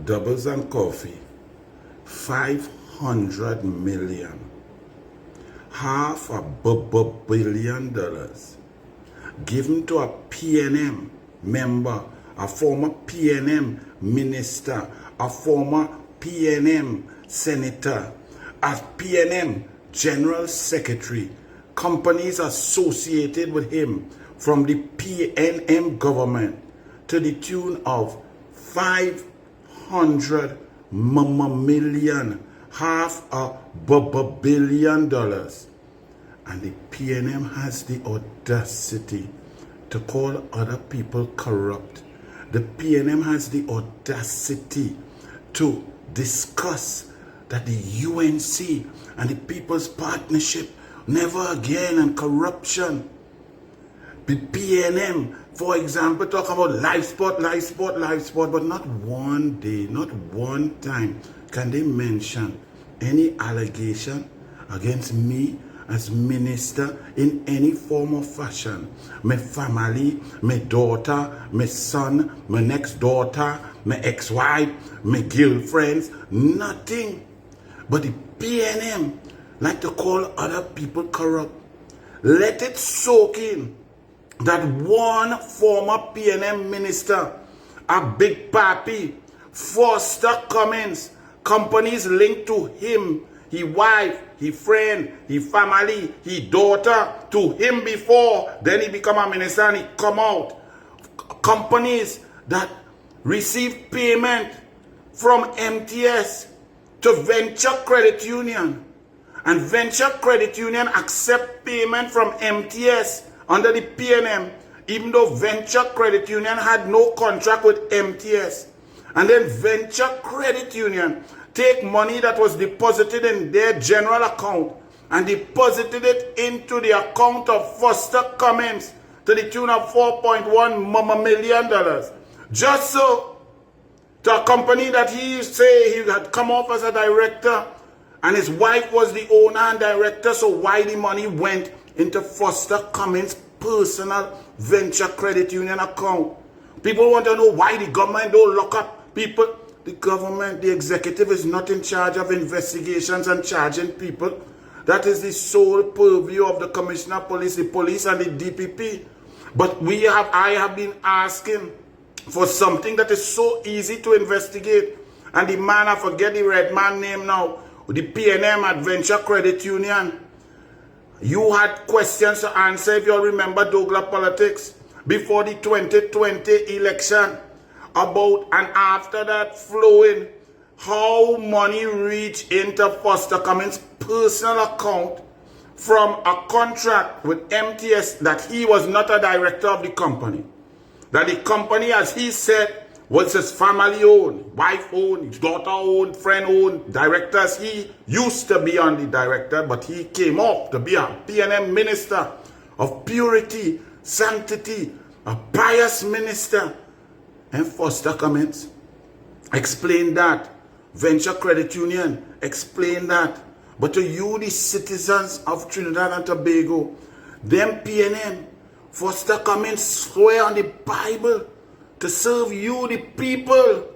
Doubles and Coffee, 500 million, $500 billion given to a PNM member, a former PNM minister, a former PNM senator, a PNM general secretary, companies associated with him from the PNM government to the tune of 500 million, $500 billion. And the PNM has the audacity to call other people corrupt. The PNM has the audacity to discuss that the UNC and the People's Partnership never again and corruption. The PNM, for example, talk about live sport, but not one day, not one time can they mention any allegation against me as minister in any form or fashion. My family, my daughter, my son, my next daughter, my ex-wife, my girlfriends, nothing. But the PNM like to call other people corrupt. Let it soak in that one former PNM minister, a big papi, Foster Cummins, companies linked to him, his wife, his friend, his family, his daughter, to him before, then he become a minister and he come out. Companies that receive payment from MTS to Venture Credit Union. And Venture Credit Union accept payment from MTS under the PNM, even though Venture Credit Union had no contract with MTS. And then Venture Credit Union take money that was deposited in their general account and deposited it into the account of Foster Cummins to the tune of $4.1 million. Just so, to a company that he say he had come off as a director and his wife was the owner and director, so why the money went into Foster Cummins' personal Venture Credit Union account? People want to know why the government don't lock up people. The government, the executive is not in charge of investigations and charging people. That is the sole purview of the Commissioner of Police, the police and the DPP. But I have been asking for something that is so easy to investigate. And the man, I forget the red man name now, the PNM at Venture Credit Union. You had questions to answer, if you remember Douglas politics, before the 2020 election, about and after that flowing, how money reached into Foster Cummins' personal account from a contract with MTS that he was not a director of the company. That the company, as he said, was his family owned, wife owned, his daughter owned, friend owned, directors. He used to be on the director, but he came off to be a PNM minister of purity, sanctity, a pious minister. And Foster Cummins explained that. Venture Credit Union explained that. But to you, the citizens of Trinidad and Tobago, them PNM, Foster Cummins swear on the Bible to serve you, the people.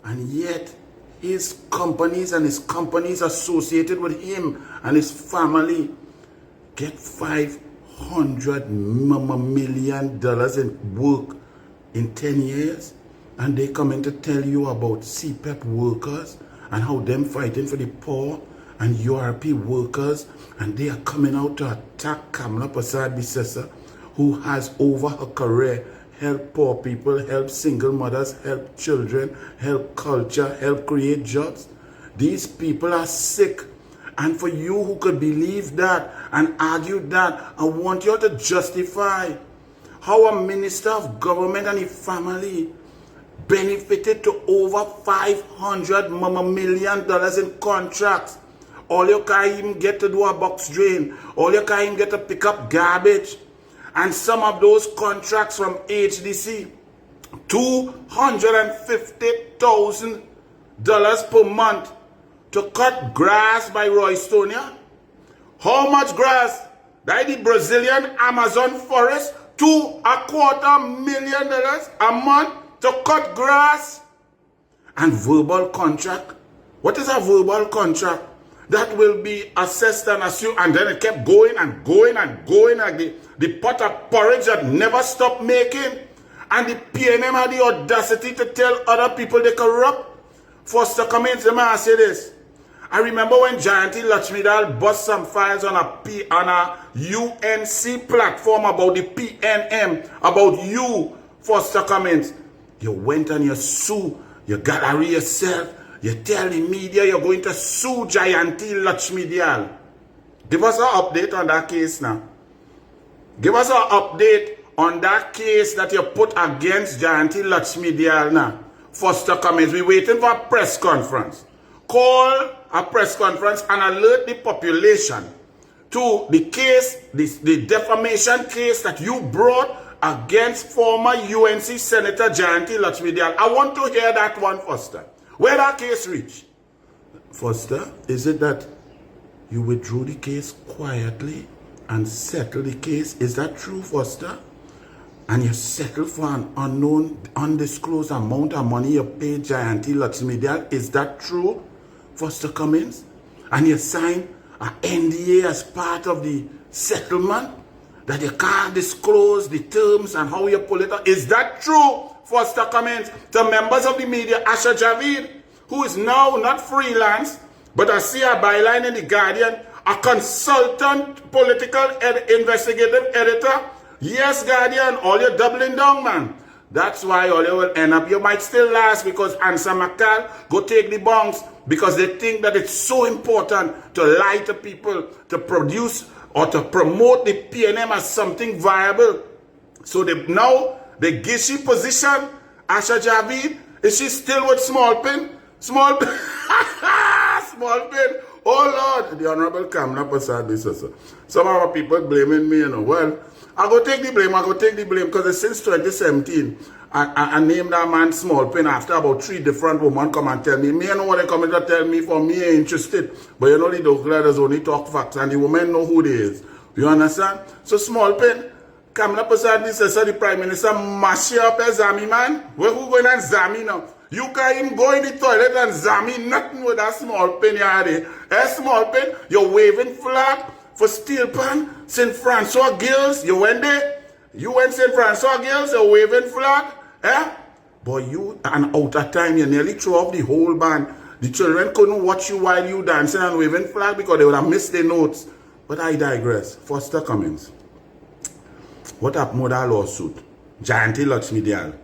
And yet, his companies and his companies associated with him and his family get $500 million in work in 10 years. And they come in to tell you about CPEP workers and how them fighting for the poor and URP workers. And they are coming out to attack Kamala Persad-Bissessar, who has over her career helped poor people, helped single mothers, helped children, helped culture, helped create jobs. These people are sick. And for you who could believe that and argue that, I want you to justify how a minister of government and his family benefited to over $500 million in contracts. All you can even get to do a box drain. All you can even get to pick up garbage. And some of those contracts from HDC, $250,000 per month to cut grass by Roystonia. How much grass? That the Brazilian Amazon forest, $2.25 million a month to cut grass. and verbal contract. What is a verbal contract? That will be assessed and assumed, and then it kept going and going and going, like the pot of porridge that never stopped making. And the PNM had the audacity to tell other people they corrupt. Foster Cummings, let me ask you this. I remember when Jayanti Lakshmidal bust some files on a UNC platform about the PNM, about you, Foster Cummings. You went and you sued, you gallery yourself, you tell the media you're going to sue Jayanti Lakshmidal. Give us an update on that case now. Give us an update on that case that you put against Jayanti Lakshmidal now. Foster Cummings, we're waiting for a press conference. Call a press conference and alert the population to the case, the defamation case that you brought against former UNC Senator Jayanti Lakshmidal. I want to hear that one, Foster. Where that case reached? Foster, is it that you withdrew the case quietly and settled the case? Is that true, Foster? And you settled for an unknown, undisclosed amount of money you paid Jayanti Lakshmidal? Is that true, Foster Cummings? And you signed an NDA as part of the settlement that you can't disclose the terms and how you pull it out? Is that true, Foster Cummings? To members of the media, Asha Javid, who is now not freelance, but I see a byline in The Guardian, a consultant political investigative editor. Yes, Guardian, all you're doubling down, man. That's why all you will end up. You might still last because Ansa McCall go take the bonks because they think that it's so important to lie to people, to produce or to promote the PNM as something viable. So now the Gishi position, Asha Javid, is she still with Small Pin? Small Pin. Small Pin. Oh Lord, the Honorable Kamla Prasad, this also. Some of our people blaming me, you know. Well, I go take the blame, because since 2017, I named that man Small Pin after about 3 different women come and tell me. Me, I know what they come to tell me, for me, ain't interested. But you know, the Douglas only talk facts, and the women know who they is. You understand? So Small Pin, Kamla Prasad, this is the Prime Minister, mash up a Zami, man. Where who going and Zami now? You can't even go in the toilet and Zami, nothing with that Small Pin here. Small Pin, you're waving flag for Steel Pan, St. Francois Girls, you went there? You went St. Francois Girls, you're waving flag? Boy, you, and out of time, you nearly threw off the whole band. The children couldn't watch you while you dancing and waving flag because they would have missed their notes. But I digress. Foster Cummings. What happened with that lawsuit? Jayanti Lakshmidal,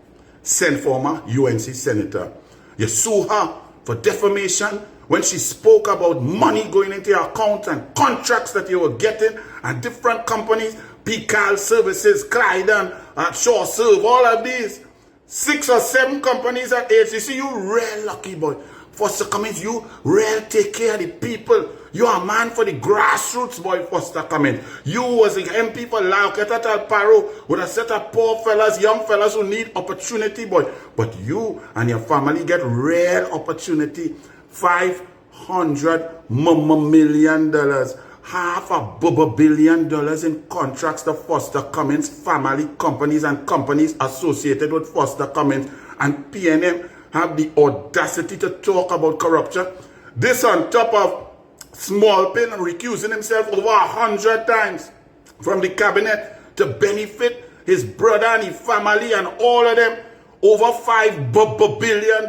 sent former UNC senator. You sue her for defamation when she spoke about money going into your account and contracts that you were getting and different companies, PCAL Services, Clyden, Shaw Serve, all of these. 6 or 7 companies at HCC. You real lucky boy. Foster Cummings, you real take care of the people. You are a man for the grassroots, boy, Foster Cummings. You was the MP for Lauketa Talparo with a set of poor fellas, young fellas who need opportunity, boy. But you and your family get real opportunity. $500 million, $500 million in contracts to Foster Cummings, family companies and companies associated with Foster Cummings. And PNM have the audacity to talk about corruption. This on top of Small Pin recusing himself over 100 times from the cabinet to benefit his brother and his family and all of them. Over $5 billion.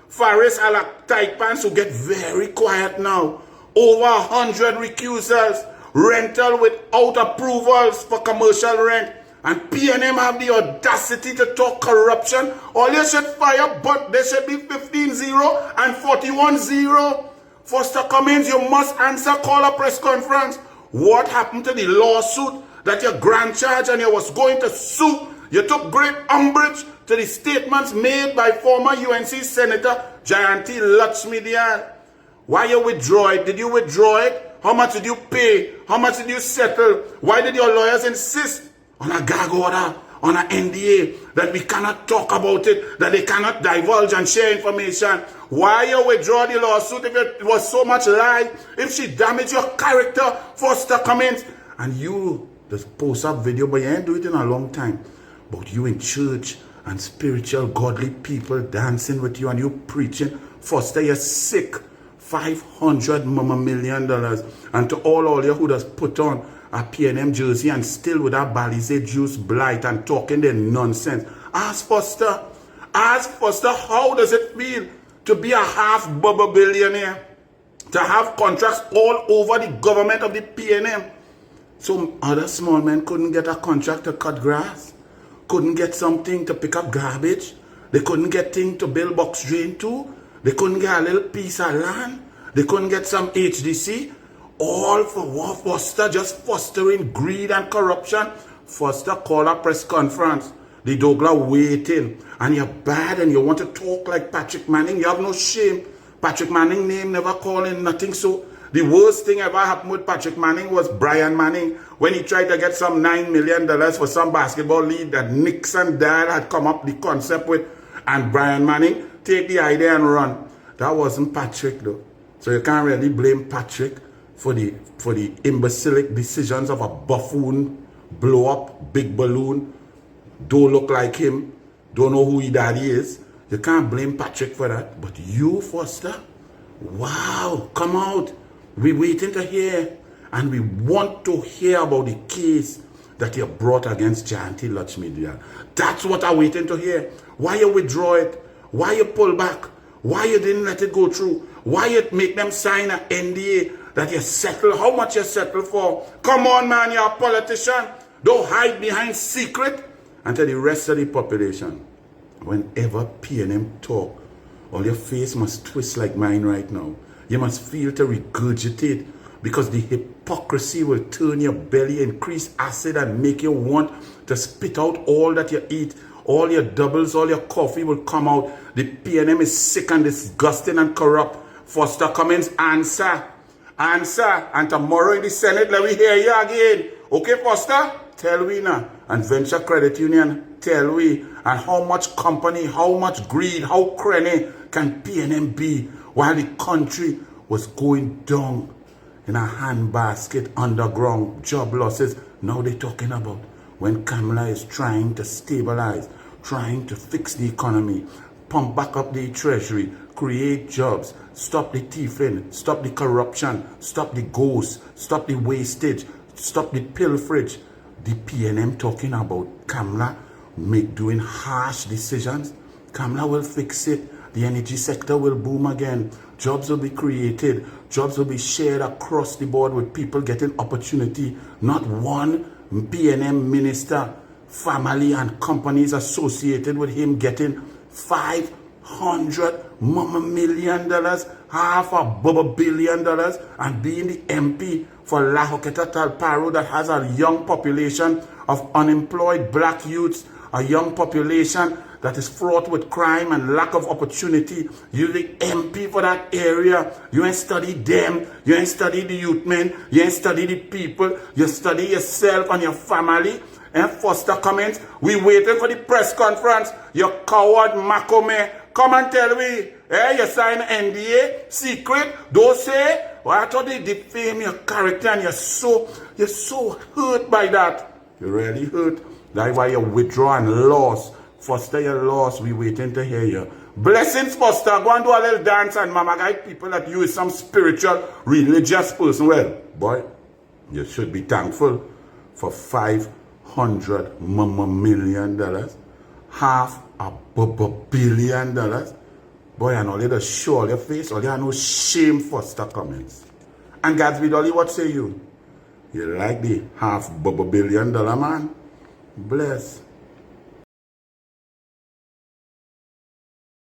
Faris Alak Taipans, who get very quiet now. Over 100 recusals. Rental without approvals for commercial rent. And PNM have the audacity to talk corruption. All you should fire, but they should be 15-0 and 41-0. Foster Cummings, you must answer, call a press conference. What happened to the lawsuit that your grand charge and you was going to sue? You took great umbrage to the statements made by former UNC Senator Jayanti Lakshmidal. Why you withdraw it? Did you withdraw it? How much did you pay? How much did you settle? Why did your lawyers insist on a gag order, on an NDA, that we cannot talk about it, that they cannot divulge and share information? Why you withdraw the lawsuit if it was so much lie? If she damaged your character, Foster Cummings? And you just post up video, but you ain't do it in a long time. But you in church and spiritual, godly people dancing with you and you preaching. Foster, you're sick. $500 million. And to all you who does put on a P&M jersey and still with that Balize juice blight and talking their nonsense. Ask Foster, how does it feel to be a half billionaire? To have contracts all over the government of the P&M. Some other small men couldn't get a contract to cut grass. Couldn't get something to pick up garbage. They couldn't get things to build box drain too. They couldn't get a little piece of land. They couldn't get some HDC. All for what? Foster just fostering greed and corruption. Foster called a press conference. The Douglas waiting. And you're bad and you want to talk like Patrick Manning. You have no shame. Patrick Manning name never calling nothing. So the worst thing ever happened with Patrick Manning was Brian Manning. When he tried to get some $9 million for some basketball league that Nixon dad had come up the concept with. And Brian Manning take the idea and run. That wasn't Patrick though. So you can't really blame Patrick for the imbecilic decisions of a buffoon, blow up, big balloon, don't look like him, don't know who his daddy is. You can't blame Patrick for that. But you, Foster, wow, come out. We're waiting to hear. And we want to hear about the case that you brought against Jayanti Media. That's what I'm waiting to hear. Why you withdraw it? Why you pull back? Why you didn't let it go through? Why you make them sign an NDA that you settle? How much you settle for? Come on, man, you're a politician. Don't hide behind secret. And to the rest of the population, whenever P&M talk, all your face must twist like mine right now. You must feel to regurgitate because the hypocrisy will turn your belly, increase acid and make you want to spit out all that you eat. All your doubles, all your coffee will come out. The P&M is sick and disgusting and corrupt. Foster Cummings, answer. And tomorrow in the Senate, let me hear you again. Okay, Foster? Tell we now. And Venture Credit Union, tell we. And how much company, how much greed, how cranny can P&M be while the country was going down in a handbasket, underground, job losses. Now they're talking about when Kamala is trying to stabilize, trying to fix the economy, pump back up the treasury, create jobs, stop the thieving, stop the corruption, stop the ghosts, stop the wastage, stop the pilferage. The P&M talking about Kamala doing harsh decisions. Kamala will fix it. The energy sector will boom again. Jobs will be created. Jobs will be shared across the board with people getting opportunity. Not one P&M minister, family and companies associated with him getting $500 million, $500 million, and being the MP for La Hoqueta Talparo that has a young population of unemployed black youths, a young population that is fraught with crime and lack of opportunity. You're the MP for that area. You ain't study them. You ain't study the youth men. You ain't study the people. You study yourself and your family. And Foster Cummings, we waiting for the press conference. You coward Makome. Come and tell me. You sign NDA, secret, don't say. Well, I thought they defame your character and you're so hurt by that. You're really hurt. That's why you withdraw and lost. Foster, you lost. We waiting to hear you. Blessings, Foster. Go and do a little dance and mama guide people that you is some spiritual, religious person. Well, boy, you should be thankful for $500 million. $500 million. Boy, and all you just show all your face, all you have no shame, Foster Cummings. And Gadsby Dolly, what say you? You like the $500 million man? Bless.